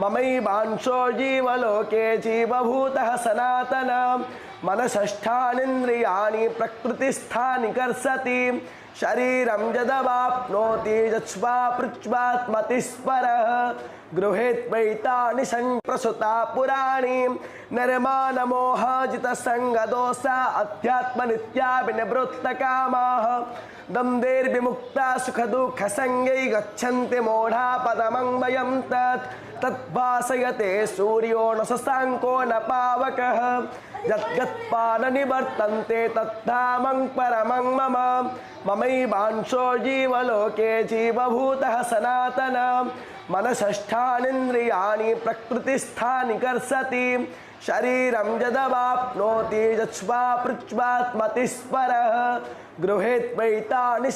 ममैवांशो जीवलोके जीवभूतः सनातन मनसष्ठानीन्द्रियाणि प्रकृतिस्थानि कर्षति शरीरं यदवाप्नोति यच्वा पृच्छ्वात्मतिस्परः गृहेत्वैतानि संप्रसुता पुराणी निर्मानमोहजितसङ्गदोषा अध्यात्मनित्याभिनिवृत्तकामाः द्वन्द्वैर्विमुक्ता सुखदुःखसङ्गै गच्छन्ति मूढा पदमङ्मयं तद्भासयते सूर्यो न शशाङ्को न पावकः यद्गत्वा न निवर्तन्ते तद्धामं परमं मम ममैवांशो जीवलोके जीवभूतः सनातन मनसष्ठानीन्द्रियाणि प्रकृतिस्थानि कर्षति शरीरं यदवाप्नोति यच्वा पृच्छ्वात्मतिस्परः गृहेत्वैतानि